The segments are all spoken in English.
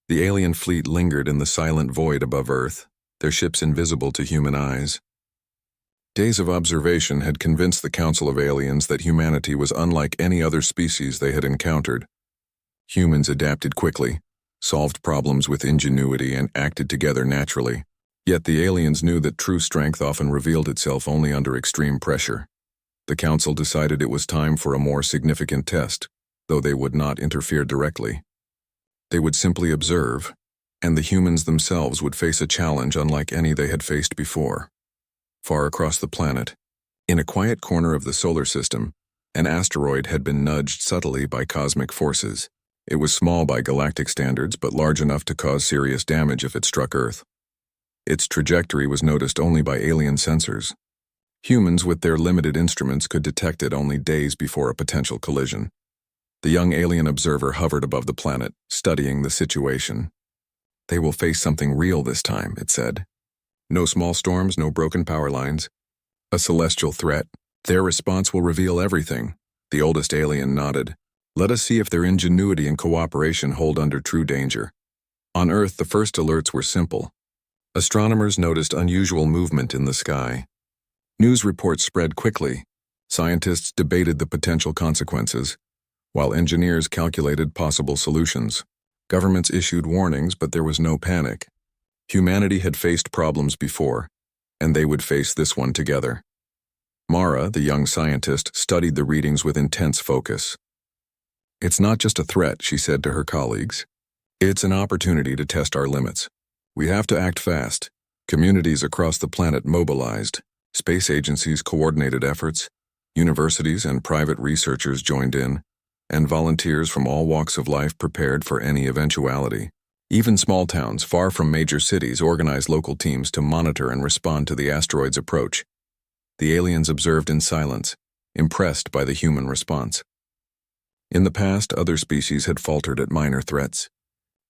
The alien fleet lingered in the silent void above Earth, their ships invisible to human eyes. Days of observation had convinced the Council of Aliens that humanity was unlike any other species they had encountered. Humans adapted quickly, solved problems with ingenuity, and acted together naturally. Yet the aliens knew that true strength often revealed itself only under extreme pressure. The Council decided it was time for a more significant test, though they would not interfere directly. They would simply observe, and the humans themselves would face a challenge unlike any they had faced before. Far across the planet, in a quiet corner of the solar system, an asteroid had been nudged subtly by cosmic forces. It was small by galactic standards, but large enough to cause serious damage if it struck Earth. Its trajectory was noticed only by alien sensors. Humans with their limited instruments could detect it only days before a potential collision. The young alien observer hovered above the planet, studying the situation. "They will face something real this time," it said. "No small storms, no broken power lines. A celestial threat. Their response will reveal everything." The oldest alien nodded. "Let us see if their ingenuity and cooperation hold under true danger." On Earth, the first alerts were simple. Astronomers noticed unusual movement in the sky. News reports spread quickly. Scientists debated the potential consequences, while engineers calculated possible solutions. Governments issued warnings, but there was no panic. Humanity had faced problems before, and they would face this one together. Mara, the young scientist, studied the readings with intense focus. "It's not just a threat," she said to her colleagues. "It's an opportunity to test our limits. We have to act fast." Communities across the planet mobilized. Space agencies coordinated efforts. Universities and private researchers joined in, and volunteers from all walks of life prepared for any eventuality. Even small towns far from major cities organized local teams to monitor and respond to the asteroid's approach. The aliens observed in silence, impressed by the human response. In the past, other species had faltered at minor threats.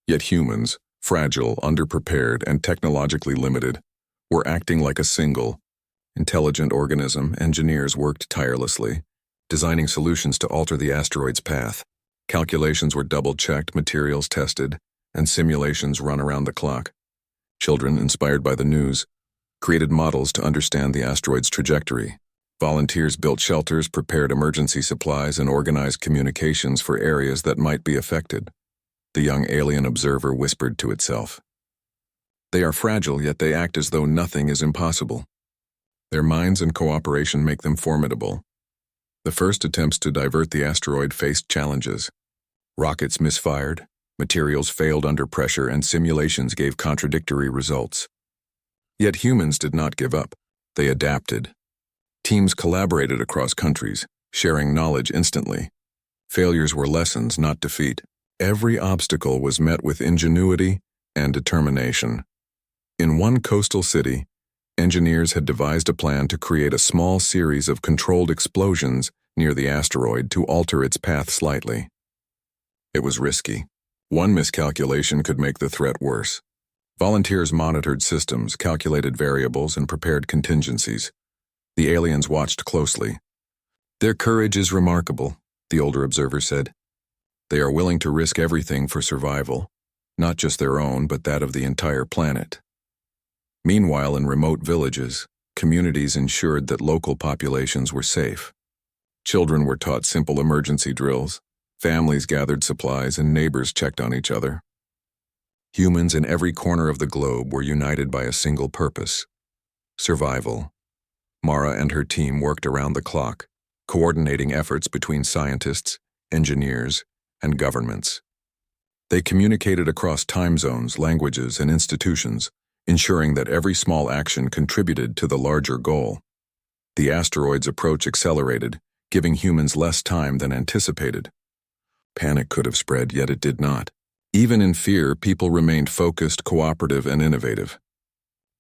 Yet humans, fragile, underprepared, and technologically limited, were acting like a single, intelligent organism. Engineers worked tirelessly, designing solutions to alter the asteroid's path. Calculations were double-checked, materials tested, and simulations run around the clock. Children, inspired by the news, created models to understand the asteroid's trajectory. Volunteers built shelters, prepared emergency supplies, and organized communications for areas that might be affected. The young alien observer whispered to itself. "They are fragile, yet they act as though nothing is impossible. Their minds and cooperation make them formidable." The first attempts to divert the asteroid faced challenges. Rockets misfired, materials failed under pressure, and simulations gave contradictory results. Yet humans did not give up. They adapted. Teams collaborated across countries, sharing knowledge instantly. Failures were lessons, not defeat. Every obstacle was met with ingenuity and determination. In one coastal city, engineers had devised a plan to create a small series of controlled explosions near the asteroid to alter its path slightly. It was risky. One miscalculation could make the threat worse. Volunteers monitored systems, calculated variables, and prepared contingencies. The aliens watched closely. "Their courage is remarkable," the older observer said. "They are willing to risk everything for survival, not just their own, but that of the entire planet." Meanwhile, in remote villages, communities ensured that local populations were safe. Children were taught simple emergency drills, families gathered supplies, and neighbors checked on each other. Humans in every corner of the globe were united by a single purpose: survival. Mara and her team worked around the clock, coordinating efforts between scientists, engineers, and governments. They communicated across time zones, languages, and institutions, ensuring that every small action contributed to the larger goal. The asteroid's approach accelerated, giving humans less time than anticipated. Panic could have spread, yet it did not. Even in fear, people remained focused, cooperative, and innovative.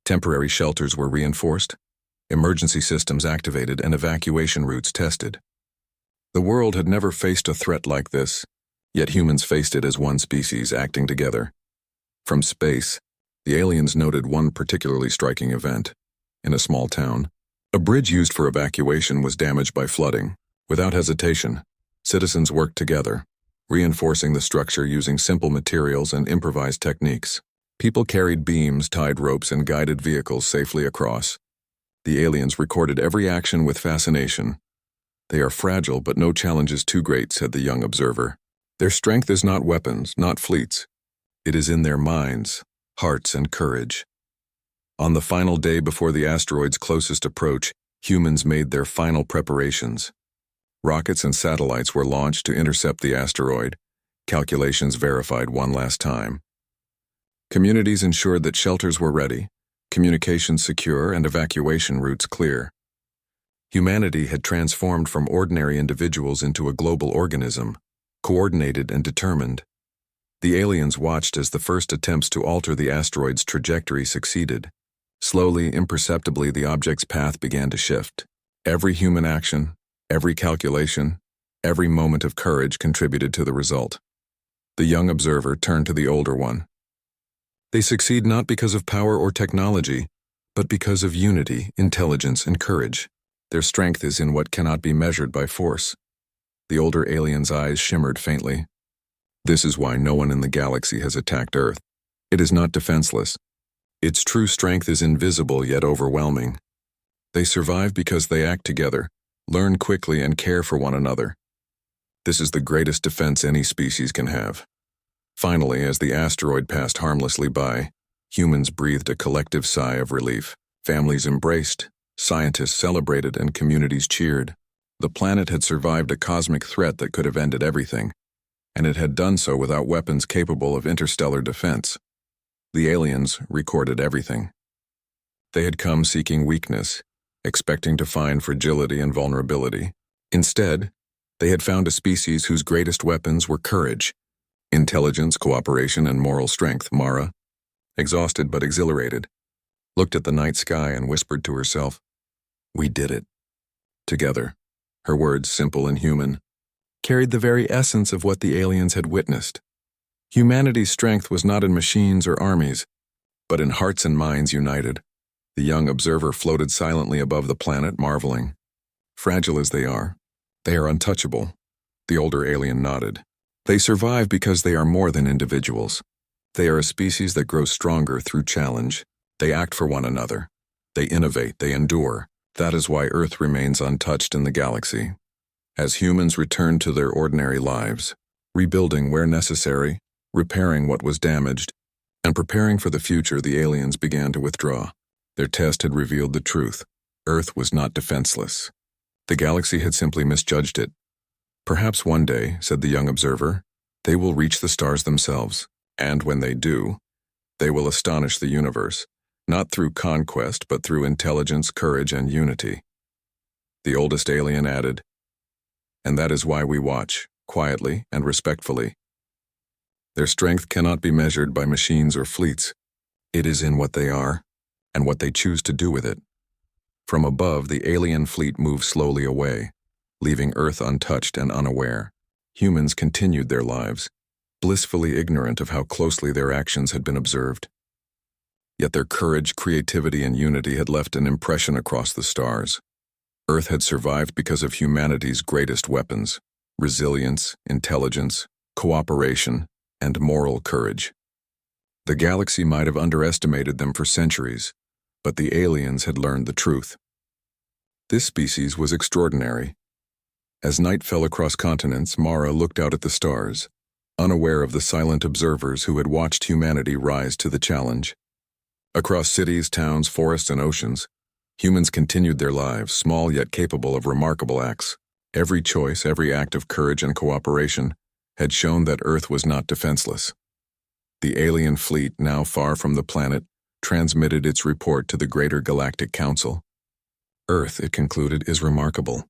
Temporary shelters were reinforced, emergency systems activated, and evacuation routes tested. The world had never faced a threat like this, yet humans faced it as one species acting together. From space, the aliens noted one particularly striking event. In a small town, a bridge used for evacuation was damaged by flooding. Without hesitation, citizens worked together. reinforcing the structure using simple materials and improvised techniques. People carried beams, tied ropes, and guided vehicles safely across. The aliens recorded every action with fascination. "They are fragile, but no challenge is too great," said the young observer. "Their strength is not weapons, not fleets. It is in their minds, hearts, and courage." On the final day before the asteroid's closest approach, humans made their final preparations. Rockets and satellites were launched to intercept the asteroid. Calculations verified one last time. Communities ensured that shelters were ready, communications secure, and evacuation routes clear. Humanity had transformed from ordinary individuals into a global organism, coordinated and determined. The aliens watched as the first attempts to alter the asteroid's trajectory succeeded. Slowly, imperceptibly, the object's path began to shift. Every human action, every calculation, every moment of courage contributed to the result. The young observer turned to the older one. "They succeed not because of power or technology, but because of unity, intelligence, and courage. Their strength is in what cannot be measured by force." The older alien's eyes shimmered faintly. "This is why no one in the galaxy has attacked Earth. It is not defenseless. Its true strength is invisible yet overwhelming. They survive because they act together, learn quickly, and care for one another. This is the greatest defense any species can have." Finally, as the asteroid passed harmlessly by, humans breathed a collective sigh of relief. Families embraced, scientists celebrated, and communities cheered. The planet had survived a cosmic threat that could have ended everything, and it had done so without weapons capable of interstellar defense. The aliens recorded everything. They had come seeking weakness, expecting to find fragility and vulnerability. Instead, they had found a species whose greatest weapons were courage, intelligence, cooperation, and moral strength. Mara, exhausted but exhilarated, looked at the night sky and whispered to herself, "We did it." Together, her words, simple and human, carried the very essence of what the aliens had witnessed. Humanity's strength was not in machines or armies, but in hearts and minds united. The young observer floated silently above the planet, marveling. Fragile as they are untouchable. The older alien nodded. "They survive because they are more than individuals. They are a species that grows stronger through challenge. They act for one another. They innovate, they endure. That is why Earth remains untouched in the galaxy." As humans returned to their ordinary lives, rebuilding where necessary, repairing what was damaged, and preparing for the future, the aliens began to withdraw. Their test had revealed the truth. Earth was not defenseless. The galaxy had simply misjudged it. "Perhaps one day," said the young observer, "they will reach the stars themselves, and when they do, they will astonish the universe, not through conquest, but through intelligence, courage, and unity." The oldest alien added, "And that is why we watch, quietly and respectfully. Their strength cannot be measured by machines or fleets. It is in what they are, and what they choose to do with it." From above, the alien fleet moved slowly away, leaving Earth untouched and unaware. Humans continued their lives, blissfully ignorant of how closely their actions had been observed. Yet their courage, creativity, and unity had left an impression across the stars. Earth had survived because of humanity's greatest weapons: resilience, intelligence, cooperation, and moral courage. The galaxy might have underestimated them for centuries, but the aliens had learned the truth. This species was extraordinary. As night fell across continents, Mara looked out at the stars, unaware of the silent observers who had watched humanity rise to the challenge. Across cities, towns, forests, and oceans, humans continued their lives, small yet capable of remarkable acts. Every choice, every act of courage and cooperation had shown that Earth was not defenseless. The alien fleet, now far from the planet, transmitted its report to the greater galactic council. "Earth," it concluded, "is remarkable.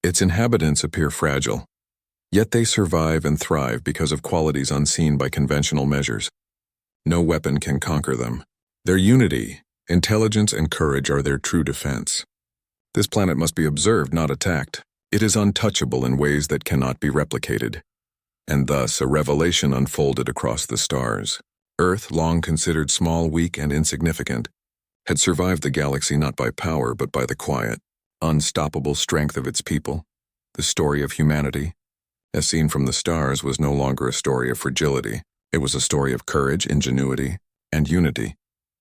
Its inhabitants appear fragile, yet they survive and thrive because of qualities unseen by conventional measures. No weapon can conquer them. Their unity, intelligence, and courage are their true defense. This planet must be observed, not attacked. It is untouchable in ways that cannot be replicated." And thus a revelation unfolded across the stars. Earth, long considered small, weak, and insignificant, had survived the galaxy not by power but by the quiet, unstoppable strength of its people. The story of humanity, as seen from the stars, was no longer a story of fragility. It was a story of courage, ingenuity, and unity,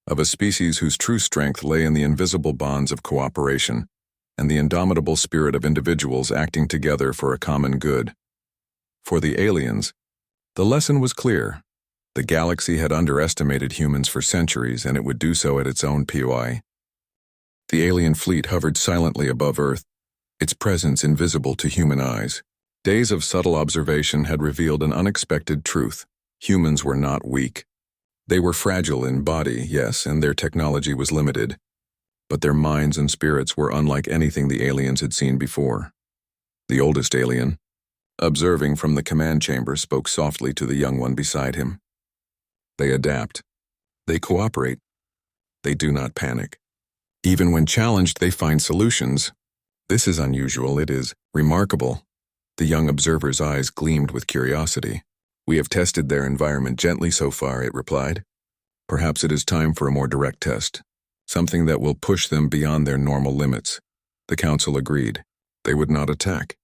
of a species whose true strength lay in the invisible bonds of cooperation and the indomitable spirit of individuals acting together for a common good. For the aliens, the lesson was clear. The galaxy had underestimated humans for centuries, and it would do so at its own POI. The alien fleet hovered silently above Earth, its presence invisible to human eyes. Days of subtle observation had revealed an unexpected truth. Humans were not weak. They were fragile in body, yes, and their technology was limited. But their minds and spirits were unlike anything the aliens had seen before. The oldest alien, observing from the command chamber, spoke softly to the young one beside him. They adapt. They cooperate. They do not panic. Even when challenged, they find solutions. This is unusual. It is remarkable. The young observer's eyes gleamed with curiosity. We have tested their environment gently so far, it replied. Perhaps it is time for a more direct test, something that will push them beyond their normal limits. The council agreed. They would not attack.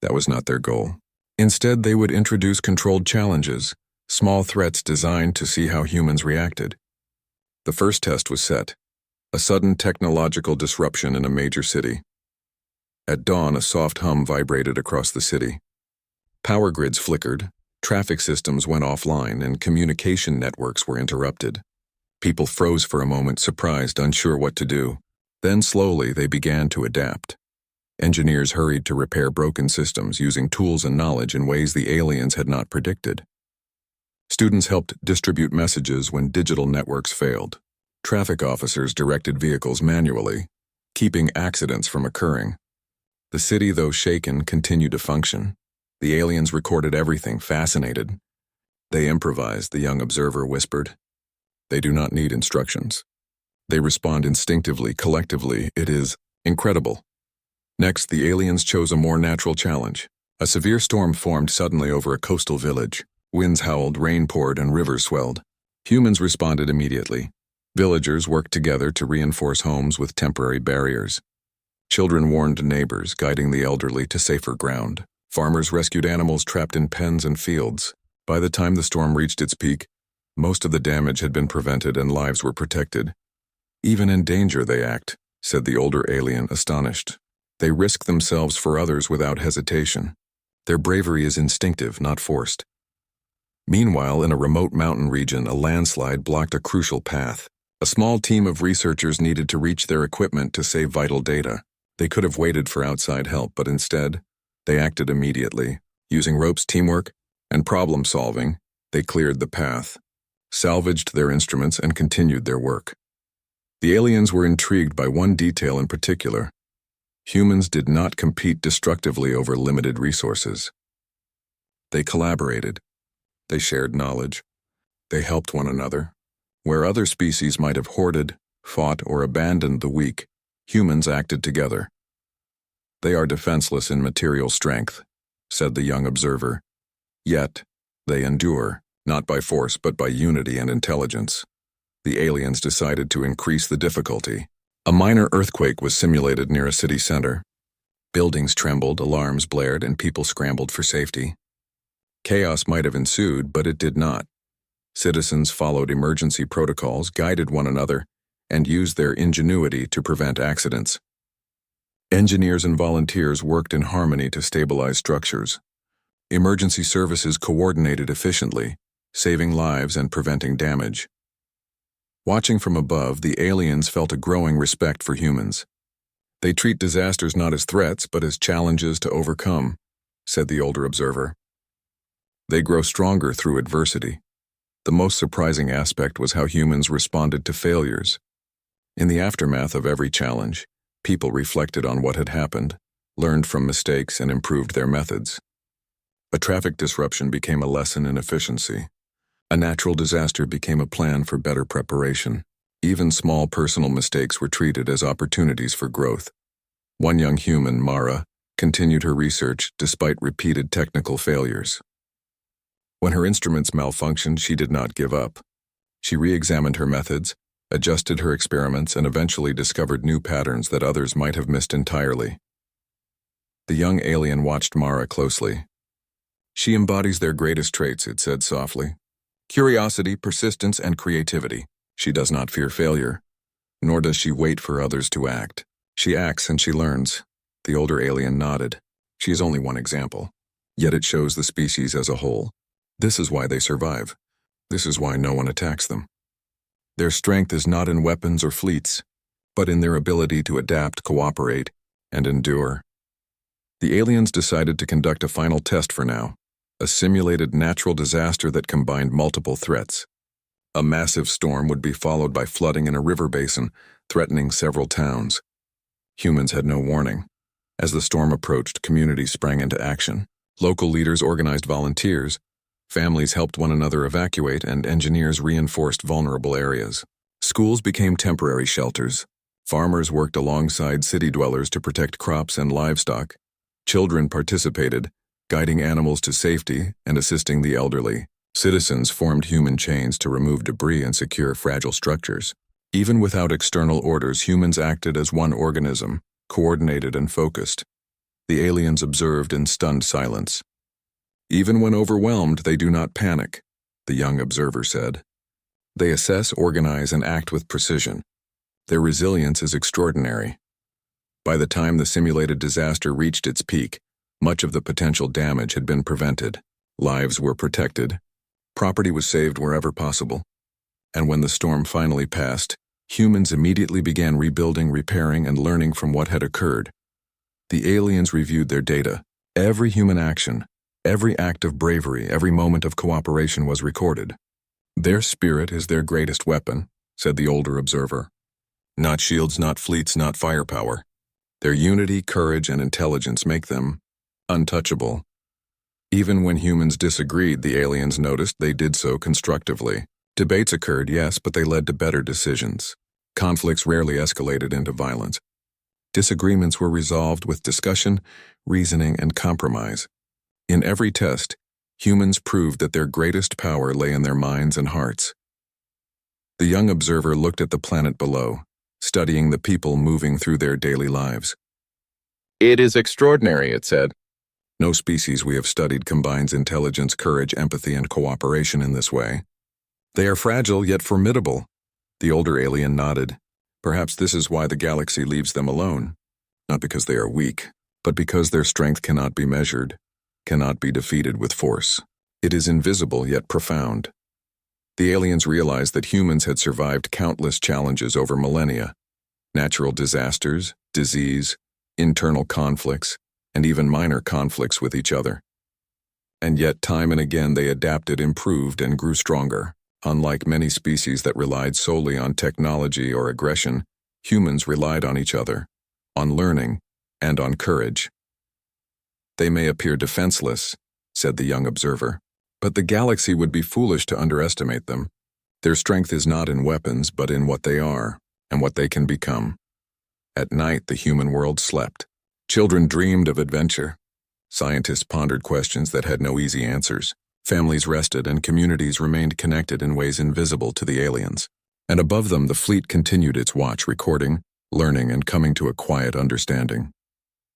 That was not their goal. Instead, they would introduce controlled challenges, small threats designed to see how humans reacted. The first test was set: a sudden technological disruption in a major city. At dawn, a soft hum vibrated across the city. Power grids flickered, traffic systems went offline, and communication networks were interrupted. People froze for a moment, surprised, unsure what to do. Then slowly they began to adapt. Engineers hurried to repair broken systems, using tools and knowledge in ways the aliens had not predicted. Students helped distribute messages when digital networks failed. Traffic officers directed vehicles manually, keeping accidents from occurring. The city, though shaken, continued to function. The aliens recorded everything, fascinated. They improvised, the young observer whispered. They do not need instructions. They respond instinctively, collectively. It is incredible. Next, the aliens chose a more natural challenge. A severe storm formed suddenly over a coastal village. Winds howled, rain poured, and rivers swelled. Humans responded immediately. Villagers worked together to reinforce homes with temporary barriers. Children warned neighbors, guiding the elderly to safer ground. Farmers rescued animals trapped in pens and fields. By the time the storm reached its peak, most of the damage had been prevented and lives were protected. Even in danger they act, said the older alien, astonished. They risk themselves for others without hesitation. Their bravery is instinctive, not forced. Meanwhile, in a remote mountain region, a landslide blocked a crucial path. A small team of researchers needed to reach their equipment to save vital data. They could have waited for outside help, but instead, they acted immediately. Using ropes, teamwork, and problem-solving, they cleared the path, salvaged their instruments, and continued their work. The aliens were intrigued by one detail in particular. Humans did not compete destructively over limited resources. They collaborated. They shared knowledge. They helped one another. Where other species might have hoarded, fought, or abandoned the weak, humans acted together. They are defenseless in material strength, said the young observer. Yet, they endure, not by force but by unity and intelligence. The aliens decided to increase the difficulty. A minor earthquake was simulated near a city center. Buildings trembled, alarms blared, and people scrambled for safety. Chaos might have ensued, but it did not. Citizens followed emergency protocols, guided one another, and used their ingenuity to prevent accidents. Engineers and volunteers worked in harmony to stabilize structures. Emergency services coordinated efficiently, saving lives and preventing damage. Watching from above, the aliens felt a growing respect for humans. They treat disasters not as threats, but as challenges to overcome, said the older observer. They grow stronger through adversity. The most surprising aspect was how humans responded to failures. In the aftermath of every challenge, people reflected on what had happened, learned from mistakes, and improved their methods. A traffic disruption became a lesson in efficiency. A natural disaster became a plan for better preparation. Even small personal mistakes were treated as opportunities for growth. One young human, Mara, continued her research despite repeated technical failures. When her instruments malfunctioned, she did not give up. She re-examined her methods, adjusted her experiments, and eventually discovered new patterns that others might have missed entirely. The young alien watched Mara closely. She embodies their greatest traits, it said softly. Curiosity, persistence, and creativity. She does not fear failure, nor does she wait for others to act. She acts and she learns. The older alien nodded. She is only one example, yet it shows the species as a whole. This is why they survive. This is why no one attacks them. Their strength is not in weapons or fleets, but in their ability to adapt, cooperate, and endure. The aliens decided to conduct a final test for now, a simulated natural disaster that combined multiple threats. A massive storm would be followed by flooding in a river basin, threatening several towns. Humans had no warning. As the storm approached, communities sprang into action. Local leaders organized volunteers, families helped one another evacuate, and engineers reinforced vulnerable areas. Schools became temporary shelters. Farmers worked alongside city dwellers to protect crops and livestock. Children participated, guiding animals to safety and assisting the elderly. Citizens formed human chains to remove debris and secure fragile structures. Even without external orders, humans acted as one organism, coordinated and focused. The aliens observed in stunned silence. Even when overwhelmed, they do not panic, the young observer said. They assess, organize, and act with precision. Their resilience is extraordinary. By the time the simulated disaster reached its peak, much of the potential damage had been prevented. Lives were protected. Property was saved wherever possible. And when the storm finally passed, humans immediately began rebuilding, repairing, and learning from what had occurred. The aliens reviewed their data. Every human action, every act of bravery, every moment of cooperation was recorded. Their spirit is their greatest weapon, said the older observer. Not shields, not fleets, not firepower. Their unity, courage, and intelligence make them untouchable. Even when humans disagreed, the aliens noticed they did so constructively. Debates occurred, yes, but they led to better decisions. Conflicts rarely escalated into violence. Disagreements were resolved with discussion, reasoning, and compromise. In every test, humans proved that their greatest power lay in their minds and hearts. The young observer looked at the planet below, studying the people moving through their daily lives. It is extraordinary, it said. No species we have studied combines intelligence, courage, empathy, and cooperation in this way. They are fragile yet formidable. The older alien nodded. Perhaps this is why the galaxy leaves them alone. Not because they are weak, but because their strength cannot be measured, cannot be defeated with force. It is invisible yet profound. The aliens realized that humans had survived countless challenges over millennia. Natural disasters, disease, internal conflicts, and even minor conflicts with each other. And yet time and again they adapted, improved, and grew stronger. Unlike many species that relied solely on technology or aggression, humans relied on each other, on learning, and on courage. They may appear defenseless, said the young observer, but the galaxy would be foolish to underestimate them. Their strength is not in weapons, but in what they are, and what they can become. At night, the human world slept. Children dreamed of adventure. Scientists pondered questions that had no easy answers. Families rested and communities remained connected in ways invisible to the aliens. And above them, the fleet continued its watch, recording, learning, and coming to a quiet understanding.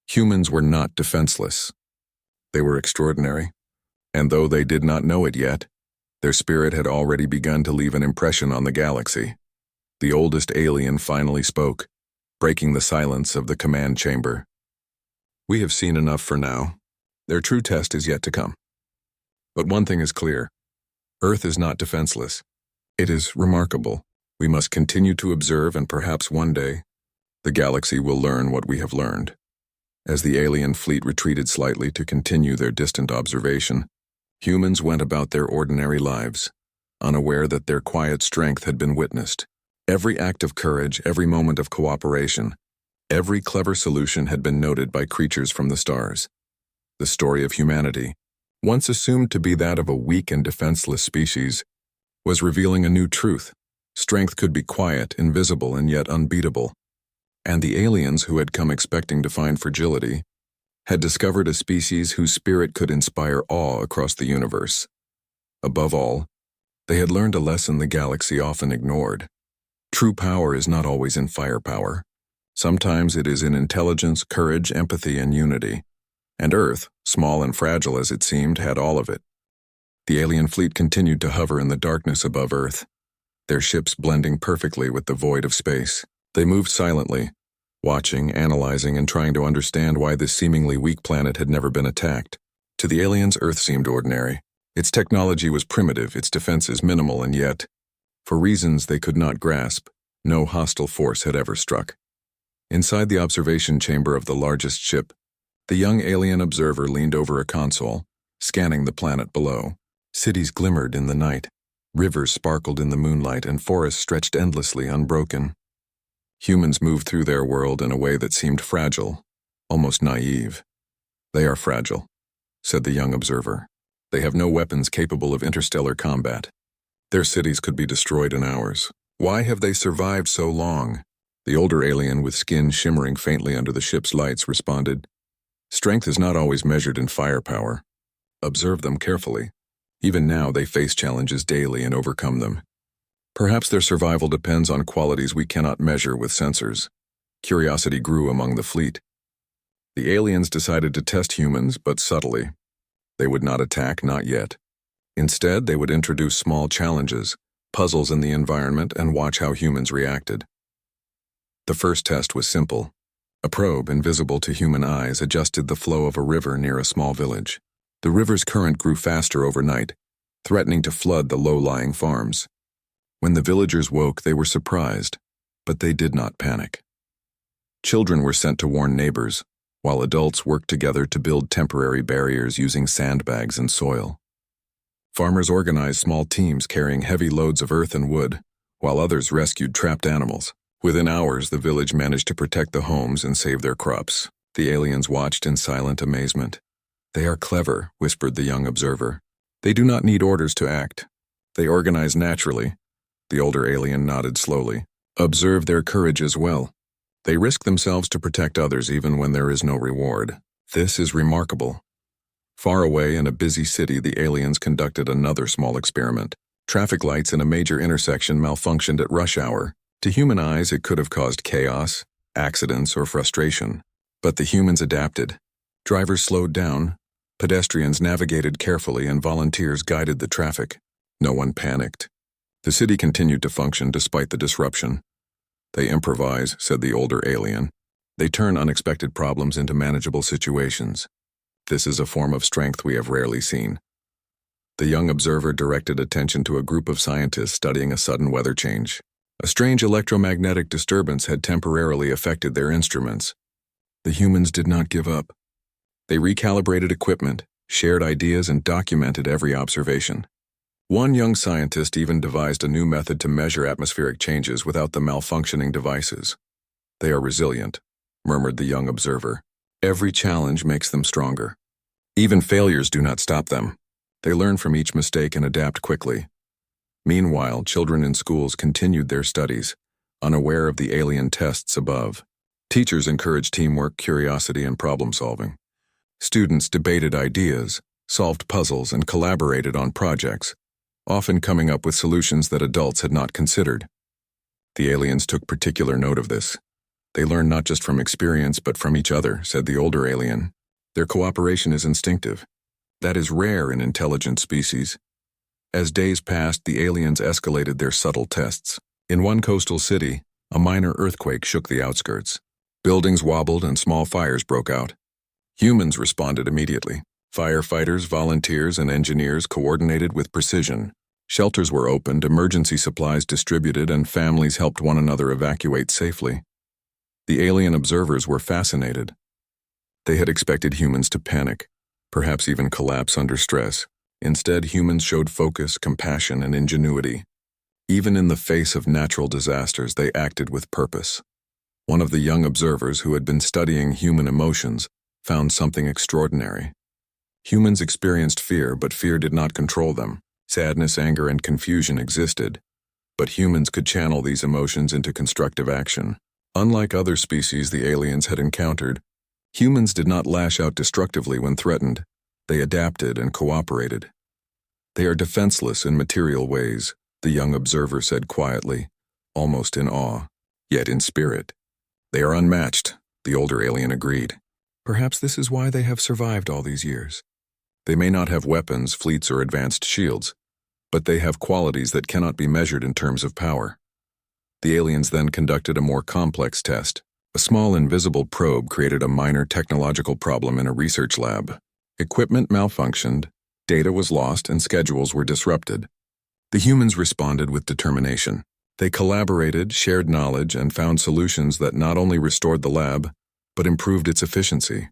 Humans were not defenseless. They were extraordinary. And though they did not know it yet, their spirit had already begun to leave an impression on the galaxy. The oldest alien finally spoke, breaking the silence of the command chamber. We have seen enough for now. Their true test is yet to come. But one thing is clear. Earth is not defenseless. It is remarkable. We must continue to observe, and perhaps one day, the galaxy will learn what we have learned. As the alien fleet retreated slightly to continue their distant observation, humans went about their ordinary lives, unaware that their quiet strength had been witnessed. Every act of courage, every moment of cooperation, every clever solution had been noted by creatures from the stars. The story of humanity, once assumed to be that of a weak and defenseless species, was revealing a new truth. Strength could be quiet, invisible, and yet unbeatable. And the aliens, who had come expecting to find fragility, had discovered a species whose spirit could inspire awe across the universe. Above all, they had learned a lesson the galaxy often ignored. True power is not always in firepower. Sometimes it is in intelligence, courage, empathy, and unity. And Earth, small and fragile as it seemed, had all of it. The alien fleet continued to hover in the darkness above Earth, their ships blending perfectly with the void of space. They moved silently, watching, analyzing, and trying to understand why this seemingly weak planet had never been attacked. To the aliens, Earth seemed ordinary. Its technology was primitive, its defenses minimal, and yet, for reasons they could not grasp, no hostile force had ever struck. Inside the observation chamber of the largest ship, the young alien observer leaned over a console, scanning the planet below. Cities glimmered in the night, rivers sparkled in the moonlight, and forests stretched endlessly unbroken. Humans moved through their world in a way that seemed fragile, almost naive. "They are fragile," said the young observer. "They have no weapons capable of interstellar combat. Their cities could be destroyed in hours. Why have they survived so long?" The older alien, with skin shimmering faintly under the ship's lights, responded, "Strength is not always measured in firepower. Observe them carefully. Even now they face challenges daily and overcome them. Perhaps their survival depends on qualities we cannot measure with sensors." Curiosity grew among the fleet. The aliens decided to test humans, but subtly. They would not attack, not yet. Instead, they would introduce small challenges, puzzles in the environment, and watch how humans reacted. The first test was simple. A probe, invisible to human eyes, adjusted the flow of a river near a small village. The river's current grew faster overnight, threatening to flood the low-lying farms. When the villagers woke, they were surprised, but they did not panic. Children were sent to warn neighbors, while adults worked together to build temporary barriers using sandbags and soil. Farmers organized small teams carrying heavy loads of earth and wood, while others rescued trapped animals. Within hours, the village managed to protect the homes and save their crops. The aliens watched in silent amazement. "They are clever," whispered the young observer. "They do not need orders to act. They organize naturally." The older alien nodded slowly. "Observe their courage as well. They risk themselves to protect others even when there is no reward. This is remarkable." Far away in a busy city, the aliens conducted another small experiment. Traffic lights in a major intersection malfunctioned at rush hour. To human eyes, it could have caused chaos, accidents, or frustration. But the humans adapted. Drivers slowed down, pedestrians navigated carefully, and volunteers guided the traffic. No one panicked. The city continued to function despite the disruption. "They improvise," said the older alien. "They turn unexpected problems into manageable situations. This is a form of strength we have rarely seen." The young observer directed attention to a group of scientists studying a sudden weather change. A strange electromagnetic disturbance had temporarily affected their instruments. The humans did not give up. They recalibrated equipment, shared ideas, and documented every observation. One young scientist even devised a new method to measure atmospheric changes without the malfunctioning devices. "They are resilient," murmured the young observer. "Every challenge makes them stronger. Even failures do not stop them. They learn from each mistake and adapt quickly." Meanwhile, children in schools continued their studies, unaware of the alien tests above. Teachers encouraged teamwork, curiosity, and problem-solving. Students debated ideas, solved puzzles, and collaborated on projects, often coming up with solutions that adults had not considered. The aliens took particular note of this. "They learn not just from experience but from each other," said the older alien. "Their cooperation is instinctive. That is rare in intelligent species." As days passed, the aliens escalated their subtle tests. In one coastal city, a minor earthquake shook the outskirts. Buildings wobbled and small fires broke out. Humans responded immediately. Firefighters, volunteers, and engineers coordinated with precision. Shelters were opened, emergency supplies distributed, and families helped one another evacuate safely. The alien observers were fascinated. They had expected humans to panic, perhaps even collapse under stress. Instead, humans showed focus, compassion, and ingenuity. Even in the face of natural disasters, they acted with purpose. One of the young observers who had been studying human emotions found something extraordinary. Humans experienced fear, but fear did not control them. Sadness, anger, and confusion existed, but humans could channel these emotions into constructive action. Unlike other species the aliens had encountered, humans did not lash out destructively when threatened. They adapted and cooperated. "They are defenseless in material ways," the young observer said quietly, almost in awe, yet in spirit. "They are unmatched," the older alien agreed. Perhaps this is why they have survived all these years. They may not have weapons, fleets, or advanced shields, but they have qualities that cannot be measured in terms of power. The aliens then conducted a more complex test. A small invisible probe created a minor technological problem in a research lab. Equipment malfunctioned, data was lost, and schedules were disrupted. The humans responded with determination. They collaborated, shared knowledge, and found solutions that not only restored the lab, but improved its efficiency.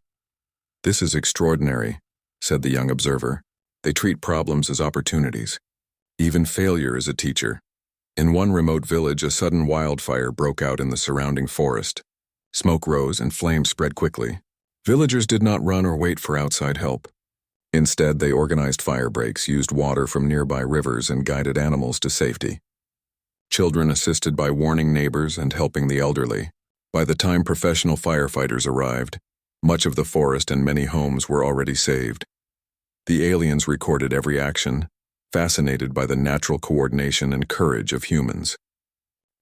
"This is extraordinary," said the young observer. "They treat problems as opportunities. Even failure is a teacher." In one remote village, a sudden wildfire broke out in the surrounding forest. Smoke rose and flames spread quickly. Villagers did not run or wait for outside help. Instead, they organized fire breaks, used water from nearby rivers, and guided animals to safety. Children assisted by warning neighbors and helping the elderly. By the time professional firefighters arrived, much of the forest and many homes were already saved. The aliens recorded every action, fascinated by the natural coordination and courage of humans.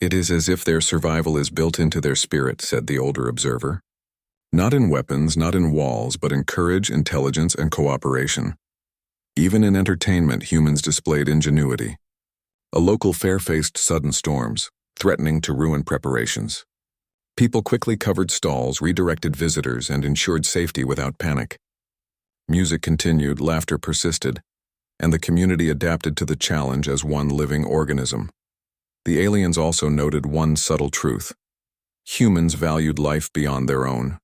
"It is as if their survival is built into their spirit," said the older observer. "Not in weapons, not in walls, but in courage, intelligence, and cooperation. Even in entertainment, humans displayed ingenuity. A local fair faced sudden storms, threatening to ruin preparations. People quickly covered stalls, redirected visitors, and ensured safety without panic. Music continued, laughter persisted, and the community adapted to the challenge as one living organism. The aliens also noted one subtle truth. Humans valued life beyond their own.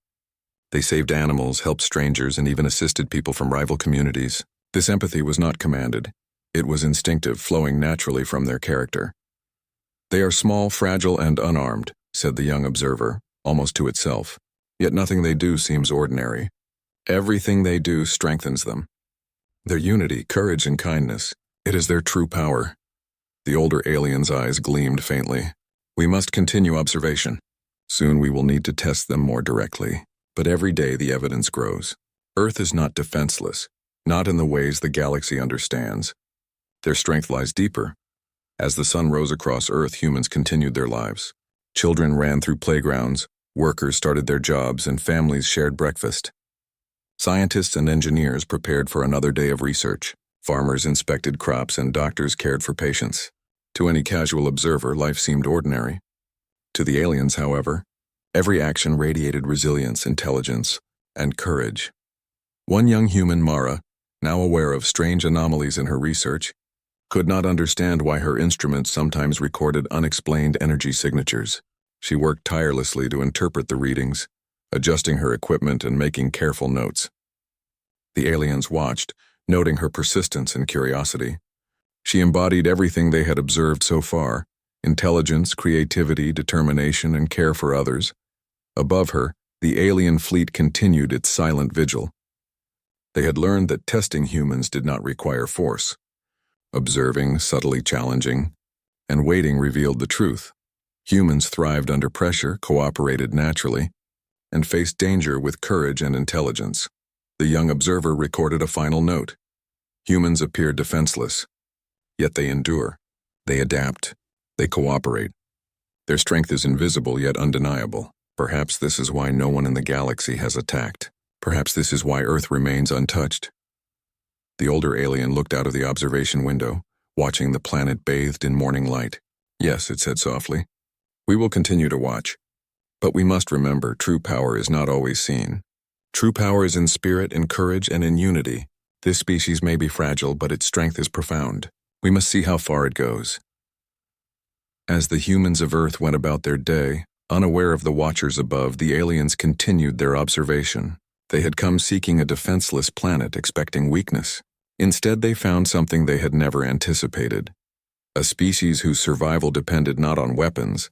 They saved animals, helped strangers, and even assisted people from rival communities. This empathy was not commanded. It was instinctive, flowing naturally from their character. "They are small, fragile, and unarmed," said the young observer, almost to itself. "Yet nothing they do seems ordinary. Everything they do strengthens them. Their unity, courage, and kindness, it is their true power." The older alien's eyes gleamed faintly. "We must continue observation. Soon we will need to test them more directly. But every day the evidence grows. Earth is not defenseless, not in the ways the galaxy understands. Their strength lies deeper. As the sun rose across Earth, humans continued their lives. Children ran through playgrounds, workers started their jobs, and families shared breakfast. Scientists and engineers prepared for another day of research. Farmers inspected crops, and doctors cared for patients. To any casual observer, life seemed ordinary. To the aliens, however, every action radiated resilience, intelligence, and courage. One young human, Mara, now aware of strange anomalies in her research, could not understand why her instruments sometimes recorded unexplained energy signatures. She worked tirelessly to interpret the readings, adjusting her equipment and making careful notes. The aliens watched, noting her persistence and curiosity. She embodied everything they had observed so far: intelligence, creativity, determination, and care for others. Above her, the alien fleet continued its silent vigil. They had learned that testing humans did not require force. Observing, subtly challenging, and waiting revealed the truth. Humans thrived under pressure, cooperated naturally, and faced danger with courage and intelligence. The young observer recorded a final note. Humans appear defenseless, yet they endure. They adapt. They cooperate. Their strength is invisible yet undeniable. Perhaps this is why no one in the galaxy has attacked. Perhaps this is why Earth remains untouched. The older alien looked out of the observation window, watching the planet bathed in morning light. "Yes," it said softly. "We will continue to watch. But we must remember, true power is not always seen. True power is in spirit, in courage, and in unity. This species may be fragile, but its strength is profound. We must see how far it goes." As the humans of Earth went about their day, unaware of the watchers above, the aliens continued their observation. They had come seeking a defenseless planet, expecting weakness. Instead, they found something they had never anticipated: a species whose survival depended not on weapons,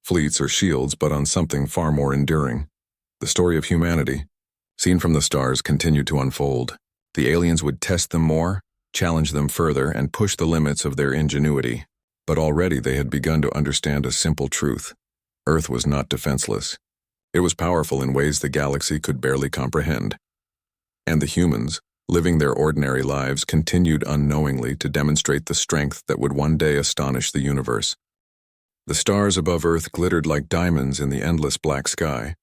fleets, or shields, but on something far more enduring. The story of humanity, seen from the stars, continued to unfold. The aliens would test them more, challenge them further, and push the limits of their ingenuity. But already they had begun to understand a simple truth: Earth was not defenseless. It was powerful in ways the galaxy could barely comprehend. And the humans, living their ordinary lives, continued unknowingly to demonstrate the strength that would one day astonish the universe. The stars above Earth glittered like diamonds in the endless black sky.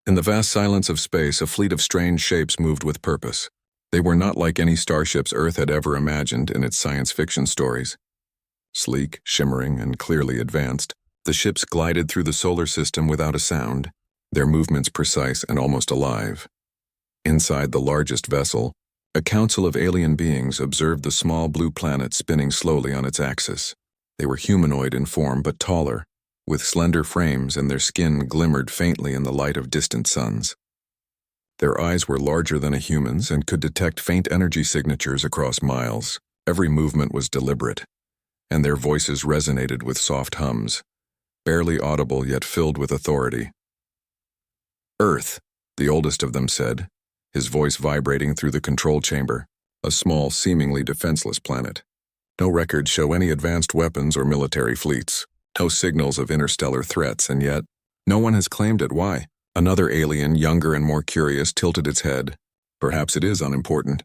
In the vast silence of space, a fleet of strange shapes moved with purpose. They were not like any starships Earth had ever imagined in its science fiction stories. Sleek, shimmering, and clearly advanced, the ships glided through the solar system without a sound, their movements precise and almost alive. Inside the largest vessel, a council of alien beings observed the small blue planet spinning slowly on its axis. They were humanoid in form but taller, with slender frames, and their skin glimmered faintly in the light of distant suns. Their eyes were larger than a human's and could detect faint energy signatures across miles. Every movement was deliberate, and their voices resonated with soft hums, barely audible yet filled with authority. "Earth," the oldest of them said, his voice vibrating through the control chamber, a small, seemingly defenseless planet. No records show any advanced weapons or military fleets. No signals of interstellar threats, and yet, no one has claimed it. Why? Another alien, younger and more curious, tilted its head. Perhaps it is unimportant.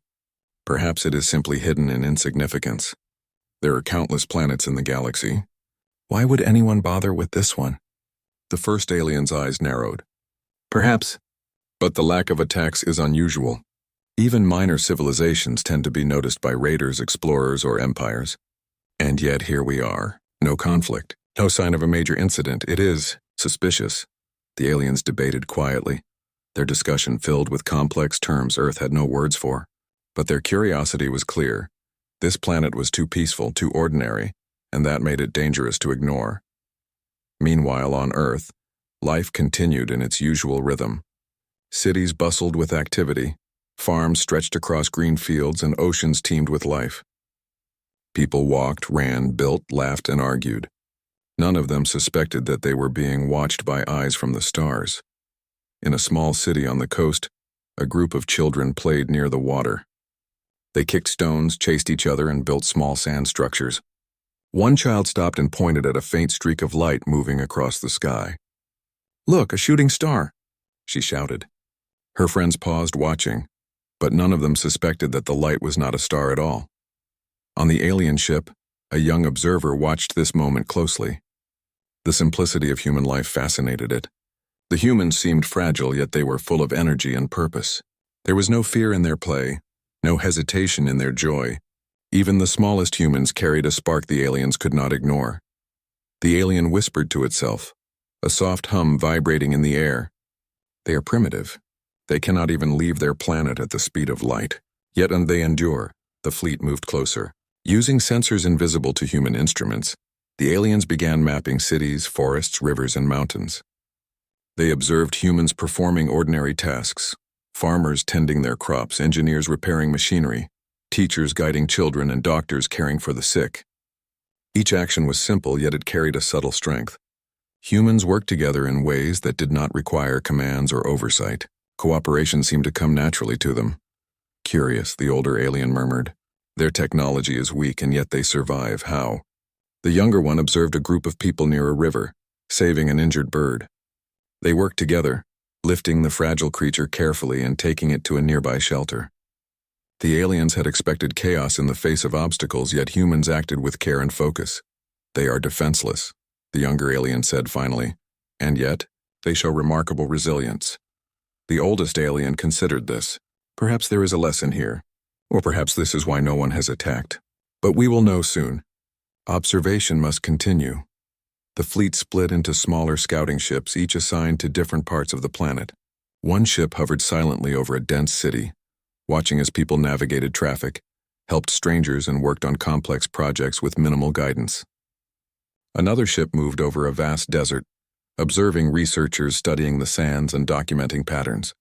Perhaps it is simply hidden in insignificance. There are countless planets in the galaxy. Why would anyone bother with this one? The first alien's eyes narrowed. Perhaps. But the lack of attacks is unusual. Even minor civilizations tend to be noticed by raiders, explorers, or empires. And yet here we are. No conflict. No sign of a major incident. It is suspicious. The aliens debated quietly, their discussion filled with complex terms Earth had no words for. But their curiosity was clear. This planet was too peaceful, too ordinary, and that made it dangerous to ignore. Meanwhile, on Earth, life continued in its usual rhythm. Cities bustled with activity, farms stretched across green fields, and oceans teemed with life. People walked, ran, built, laughed, and argued. None of them suspected that they were being watched by eyes from the stars. In a small city on the coast, a group of children played near the water. They kicked stones, chased each other, and built small sand structures. One child stopped and pointed at a faint streak of light moving across the sky. "Look, a shooting star," she shouted. Her friends paused, watching, but none of them suspected that the light was not a star at all. On the alien ship, a young observer watched this moment closely. The simplicity of human life fascinated it. The humans seemed fragile, yet they were full of energy and purpose. There was no fear in their play, no hesitation in their joy. Even the smallest humans carried a spark the aliens could not ignore. The alien whispered to itself, a soft hum vibrating in the air. They are primitive. They cannot even leave their planet at the speed of light. Yet they endure. The fleet moved closer. Using sensors invisible to human instruments, the aliens began mapping cities, forests, rivers, and mountains. They observed humans performing ordinary tasks, farmers tending their crops, engineers repairing machinery, teachers guiding children, and doctors caring for the sick. Each action was simple, yet it carried a subtle strength. Humans worked together in ways that did not require commands or oversight. Cooperation seemed to come naturally to them. "Curious," the older alien murmured. "Their technology is weak, and yet they survive. How?" The younger one observed a group of people near a river, saving an injured bird. They worked together, lifting the fragile creature carefully and taking it to a nearby shelter. The aliens had expected chaos in the face of obstacles, yet humans acted with care and focus. "They are defenseless," the younger alien said finally, "and yet they show remarkable resilience." The oldest alien considered this. Perhaps there is a lesson here, or perhaps this is why no one has attacked. But we will know soon. Observation must continue. The fleet split into smaller scouting ships, each assigned to different parts of the planet. One ship hovered silently over a dense city, watching as people navigated traffic, helped strangers, and worked on complex projects with minimal guidance. Another ship moved over a vast desert, observing researchers studying the sands and documenting patterns.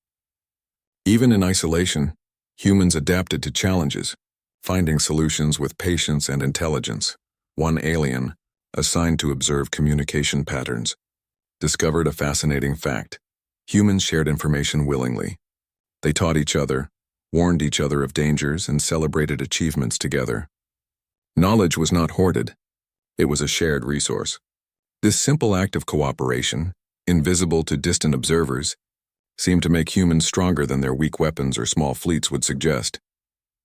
Even in isolation, humans adapted to challenges, finding solutions with patience and intelligence. One alien, assigned to observe communication patterns, discovered a fascinating fact. Humans shared information willingly. They taught each other, warned each other of dangers, and celebrated achievements together. Knowledge was not hoarded. It was a shared resource. This simple act of cooperation, invisible to distant observers, seemed to make humans stronger than their weak weapons or small fleets would suggest.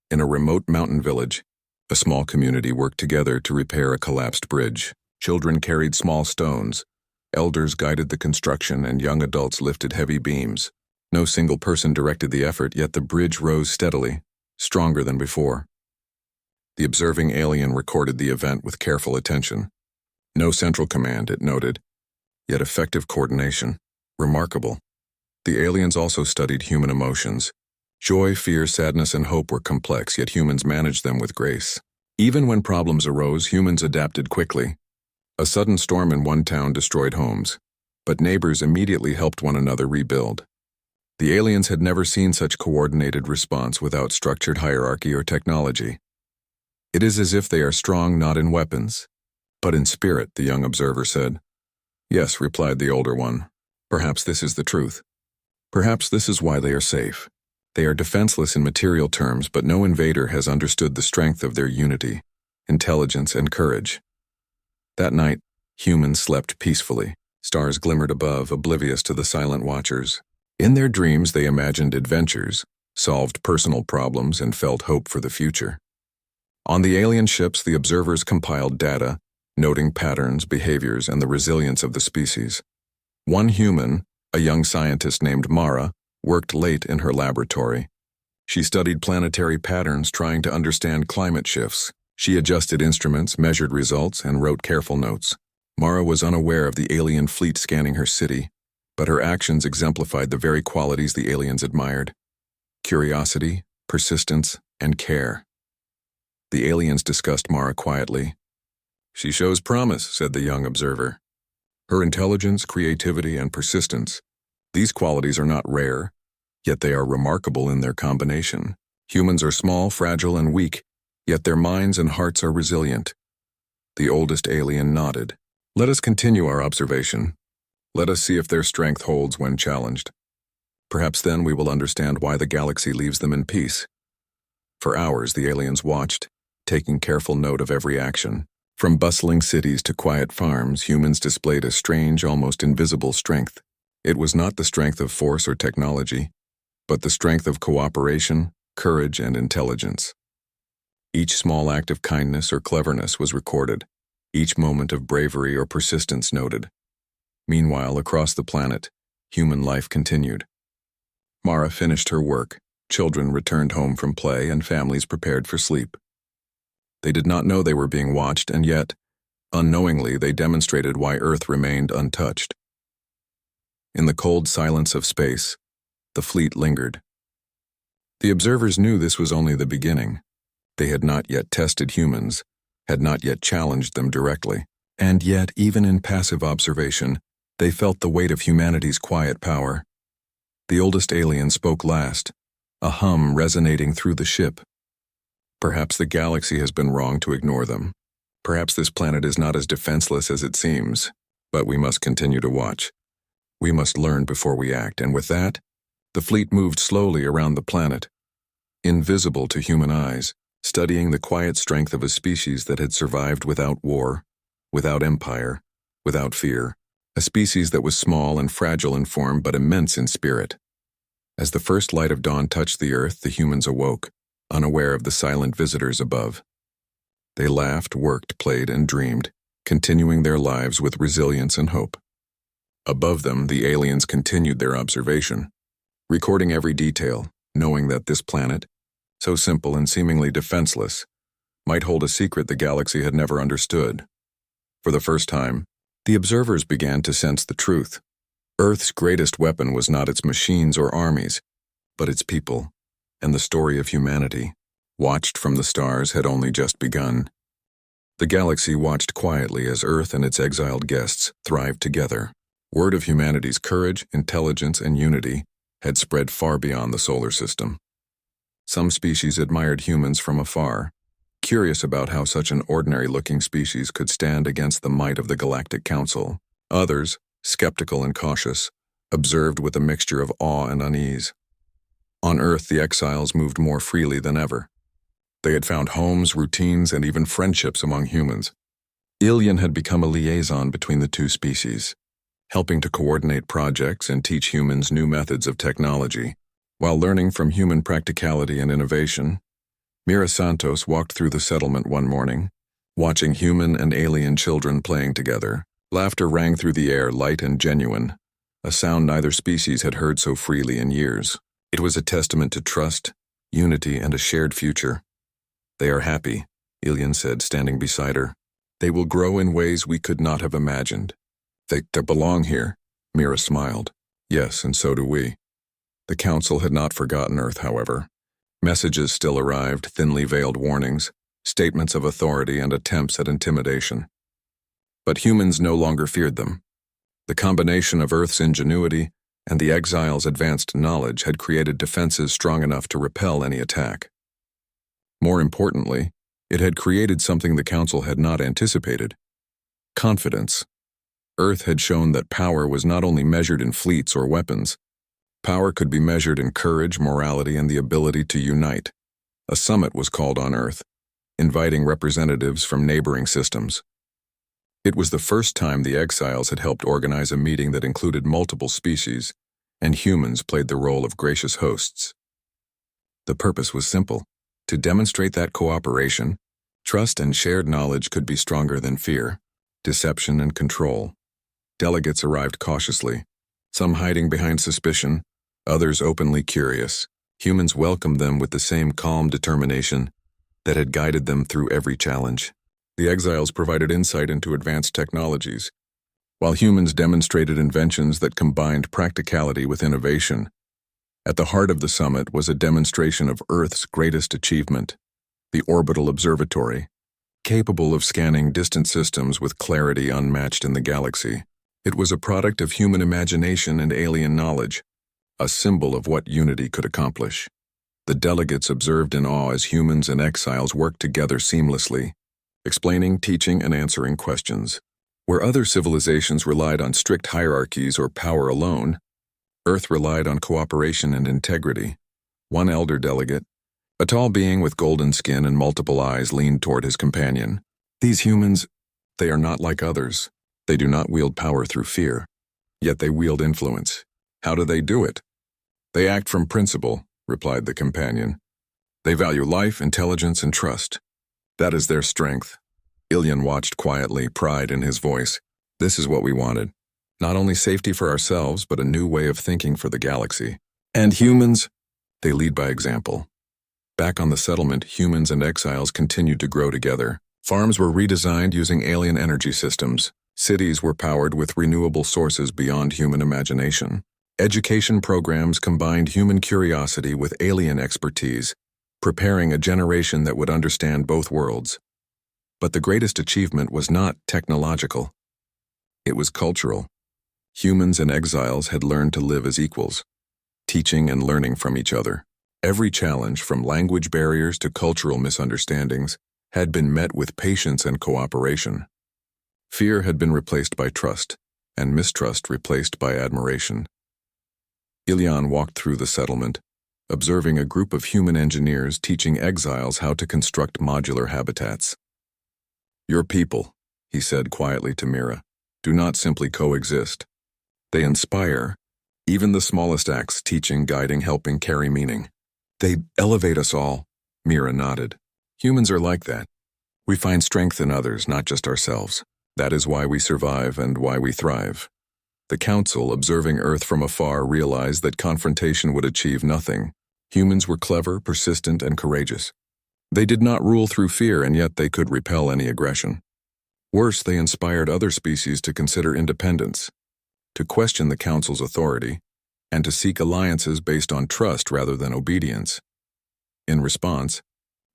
In a remote mountain village, a small community worked together to repair a collapsed bridge. Children carried small stones, Elders guided the construction and young adults lifted heavy beams. No single person directed the effort, yet the bridge rose steadily, stronger than before. The observing alien recorded the event with careful attention. No central command, it noted, yet effective coordination. Remarkable. The aliens also studied human emotions. Joy, fear, sadness, and hope were complex, yet humans managed them with grace. Even when problems arose, humans adapted quickly. A sudden storm in one town destroyed homes, but neighbors immediately helped one another rebuild. The aliens had never seen such coordinated response without structured hierarchy or technology. It is as if they are strong not in weapons, but in spirit, the young observer said. Yes, replied the older one. Perhaps this is the truth. Perhaps this is why they are safe. They are defenseless in material terms, but no invader has understood the strength of their unity, intelligence, and courage. That night, humans slept peacefully. Stars glimmered above, oblivious to the silent watchers. In their dreams, they imagined adventures, solved personal problems, and felt hope for the future. On the alien ships, the observers compiled data, noting patterns, behaviors, and the resilience of the species. One human, a young scientist named Mara, worked late in her laboratory. She studied planetary patterns, trying to understand climate shifts. She adjusted instruments, measured results, and wrote careful notes. Mara was unaware of the alien fleet scanning her city, but her actions exemplified the very qualities the aliens admired: curiosity, persistence, and care. The aliens discussed Mara quietly. She shows promise, said the young observer. Her intelligence, creativity, and persistence. These qualities are not rare, yet they are remarkable in their combination. Humans are small, fragile, and weak, yet their minds and hearts are resilient. The oldest alien nodded. Let us continue our observation. Let us see if their strength holds when challenged. Perhaps then we will understand why the galaxy leaves them in peace. For hours, the aliens watched, taking careful note of every action. From bustling cities to quiet farms, humans displayed a strange, almost invisible strength. It was not the strength of force or technology, but the strength of cooperation, courage, and intelligence. Each small act of kindness or cleverness was recorded, each moment of bravery or persistence noted. Meanwhile, across the planet, human life continued. Mara finished her work, children returned home from play, and families prepared for sleep. They did not know they were being watched, and yet, unknowingly, they demonstrated why Earth remained untouched. In the cold silence of space, the fleet lingered. The observers knew this was only the beginning. They had not yet tested humans, had not yet challenged them directly, and yet, even in passive observation, they felt the weight of humanity's quiet power. The oldest alien spoke last, a hum resonating through the ship. Perhaps the galaxy has been wrong to ignore them. Perhaps this planet is not as defenseless as it seems, but we must continue to watch. We must learn before we act, and with that, the fleet moved slowly around the planet, invisible to human eyes, studying the quiet strength of a species that had survived without war, without empire, without fear, a species that was small and fragile in form but immense in spirit. As the first light of dawn touched the earth, the humans awoke, unaware of the silent visitors above. They laughed, worked, played, and dreamed, continuing their lives with resilience and hope. Above them, the aliens continued their observation, recording every detail, knowing that this planet, so simple and seemingly defenseless, might hold a secret the galaxy had never understood. For the first time, the observers began to sense the truth. Earth's greatest weapon was not its machines or armies, but its people, and the story of humanity, watched from the stars, had only just begun. The galaxy watched quietly as Earth and its exiled guests thrived together. Word of humanity's courage, intelligence, and unity had spread far beyond the solar system. Some species admired humans from afar, curious about how such an ordinary-looking species could stand against the might of the Galactic Council. Others, skeptical and cautious, observed with a mixture of awe and unease. On Earth, the exiles moved more freely than ever. They had found homes, routines, and even friendships among humans. Ilian had become a liaison between the two species, helping to coordinate projects and teach humans new methods of technology. While learning from human practicality and innovation, Mira Santos walked through the settlement one morning, watching human and alien children playing together, Laughter rang through the air, light and genuine, a sound neither species had heard so freely in years. It was a testament to trust, unity, and a shared future. "They are happy," Ilian said, standing beside her. "They will grow in ways we could not have imagined." They belong here," Mira smiled. "Yes, and so do we." The council had not forgotten Earth, however. Messages still arrived, thinly veiled warnings, statements of authority, and attempts at intimidation. But humans no longer feared them. The combination of Earth's ingenuity and the exiles' advanced knowledge had created defenses strong enough to repel any attack. More importantly, it had created something the Council had not anticipated: confidence. Earth had shown that power was not only measured in fleets or weapons. Power could be measured in courage, morality, and the ability to unite. A summit was called on Earth, inviting representatives from neighboring systems. It was the first time the exiles had helped organize a meeting that included multiple species, and humans played the role of gracious hosts. The purpose was simple: to demonstrate that cooperation, trust, and shared knowledge could be stronger than fear, deception, and control. Delegates arrived cautiously, some hiding behind suspicion, others openly curious. Humans welcomed them with the same calm determination that had guided them through every challenge. The exiles provided insight into advanced technologies, while humans demonstrated inventions that combined practicality with innovation. At the heart of the summit was a demonstration of Earth's greatest achievement, the orbital observatory, capable of scanning distant systems with clarity unmatched in the galaxy. It was a product of human imagination and alien knowledge, a symbol of what unity could accomplish. The delegates observed in awe as humans and exiles worked together seamlessly, explaining, teaching, and answering questions. Where other civilizations relied on strict hierarchies or power alone, Earth relied on cooperation and integrity. One elder delegate, a tall being with golden skin and multiple eyes, leaned toward his companion. "These humans, they are not like others. They do not wield power through fear, yet they wield influence. How do they do it?" "They act from principle," replied the companion. "They value life, intelligence, and trust. That is their strength." Ilian watched quietly, pride in his voice. "This is what we wanted. Not only safety for ourselves, but a new way of thinking for the galaxy. And humans, they lead by example." Back on the settlement, humans and exiles continued to grow together. Farms were redesigned using alien energy systems. Cities were powered with renewable sources beyond human imagination. Education programs combined human curiosity with alien expertise, preparing a generation that would understand both worlds. But the greatest achievement was not technological. It was cultural. Humans and exiles had learned to live as equals, teaching and learning from each other. Every challenge, from language barriers to cultural misunderstandings, had been met with patience and cooperation. Fear had been replaced by trust, and mistrust replaced by admiration. Ilian walked through the settlement, observing a group of human engineers teaching exiles how to construct modular habitats. "Your people," he said quietly to Mira, "do not simply coexist. They inspire. Even the smallest acts, teaching, guiding, helping, carry meaning. They elevate us all." Mira nodded. "Humans are like that. We find strength in others, not just ourselves. That is why we survive and why we thrive." The Council, observing Earth from afar, realized that confrontation would achieve nothing. Humans were clever, persistent, and courageous. They did not rule through fear, and yet they could repel any aggression. Worse, they inspired other species to consider independence, to question the Council's authority, and to seek alliances based on trust rather than obedience. In response,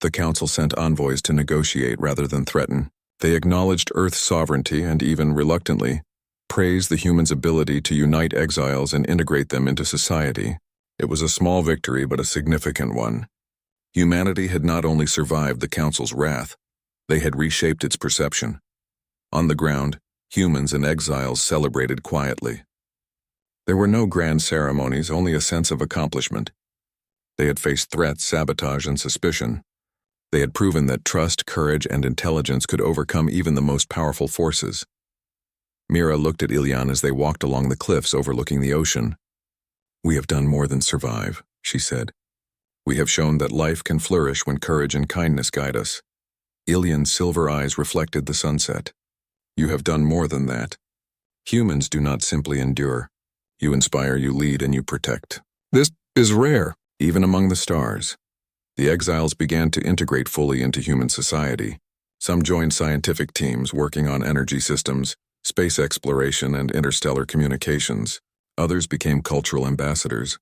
the Council sent envoys to negotiate rather than threaten. They acknowledged Earth's sovereignty and even reluctantly praised the humans' ability to unite exiles and integrate them into society. It was a small victory, but a significant one. Humanity had not only survived the Council's wrath, they had reshaped its perception. On the ground, humans and exiles celebrated quietly. There were no grand ceremonies, only a sense of accomplishment. They had faced threats, sabotage, and suspicion. They had proven that trust, courage, and intelligence could overcome even the most powerful forces. Mira looked at Ilian as they walked along the cliffs overlooking the ocean. "We have done more than survive," she said. "We have shown that life can flourish when courage and kindness guide us." Ilian's silver eyes reflected the sunset. "You have done more than that. Humans do not simply endure. You inspire, you lead, and you protect. This is rare, even among the stars. The exiles began to integrate fully into human society. Some joined scientific teams working on energy systems, space exploration, and interstellar communications. Others became cultural ambassadors,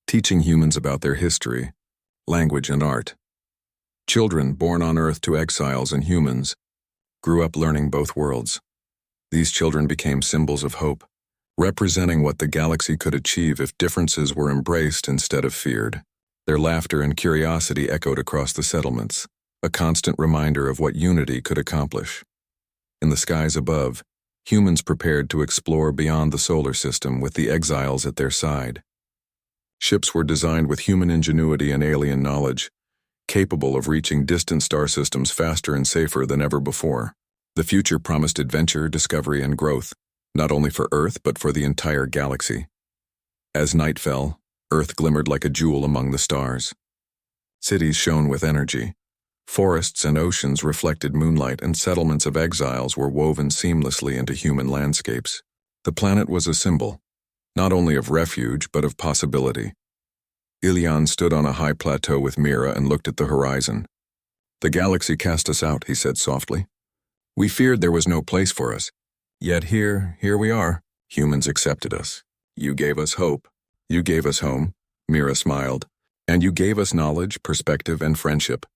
teaching humans about their history, language, and art. Children born on Earth to exiles and humans grew up learning both worlds. These children became symbols of hope, representing what the galaxy could achieve if differences were embraced instead of feared. Their laughter and curiosity echoed across the settlements, a constant reminder of what unity could accomplish. In the skies above, humans prepared to explore beyond the solar system with the exiles at their side. Ships were designed with human ingenuity and alien knowledge, capable of reaching distant star systems faster and safer than ever before. The future promised adventure, discovery, and growth, not only for Earth but for the entire galaxy. As night fell, Earth glimmered like a jewel among the stars. Cities shone with energy. Forests and oceans reflected moonlight, and settlements of exiles were woven seamlessly into human landscapes. The planet was a symbol, not only of refuge but of possibility. Ilian stood on a high plateau with Mira and looked at the horizon. "The galaxy cast us out," he said softly. "We feared there was no place for us. Yet here we are. Humans accepted us. You gave us hope. You gave us home," Mira smiled. "And you gave us knowledge, perspective, and friendship.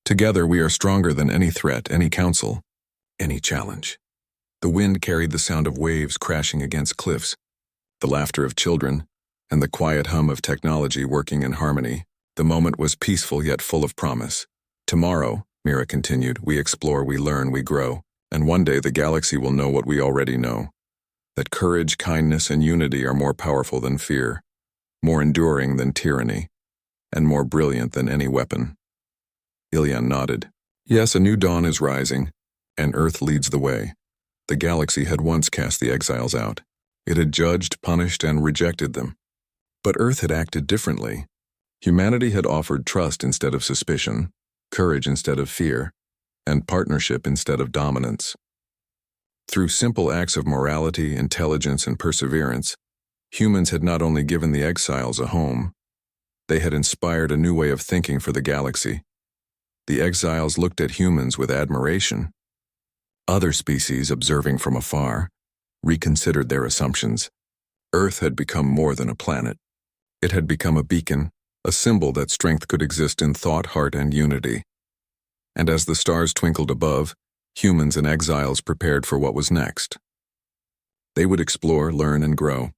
Together we are stronger than any threat, any council, any challenge." The wind carried the sound of waves crashing against cliffs, the laughter of children, and the quiet hum of technology working in harmony. The moment was peaceful yet full of promise. "Tomorrow," Mira continued, "we explore, we learn, we grow, and one day the galaxy will know what we already know, that courage, kindness, and unity are more powerful than fear, more enduring than tyranny, and more brilliant than any weapon." Ilian nodded. "Yes, a new dawn is rising, and Earth leads the way." The galaxy had once cast the exiles out. It had judged, punished, and rejected them. But Earth had acted differently. Humanity had offered trust instead of suspicion, courage instead of fear, and partnership instead of dominance. Through simple acts of morality, intelligence, and perseverance, humans had not only given the exiles a home, they had inspired a new way of thinking for the galaxy. The exiles looked at humans with admiration. Other species, observing from afar, reconsidered their assumptions. Earth had become more than a planet. It had become a beacon, a symbol that strength could exist in thought, heart, and unity. And as the stars twinkled above, humans and exiles prepared for what was next. They would explore, learn, and grow.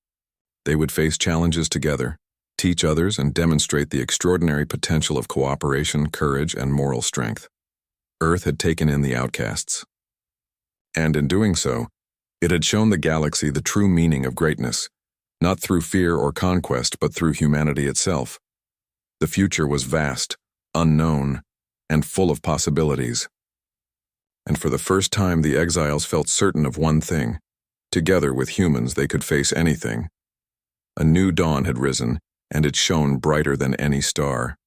They would face challenges together, teach others, and demonstrate the extraordinary potential of cooperation, courage, and moral strength. Earth had taken in the outcasts. And in doing so, it had shown the galaxy the true meaning of greatness, not through fear or conquest, but through humanity itself. The future was vast, unknown, and full of possibilities. And for the first time, the exiles felt certain of one thing: together with humans they could face anything. A new dawn had risen, and it shone brighter than any star.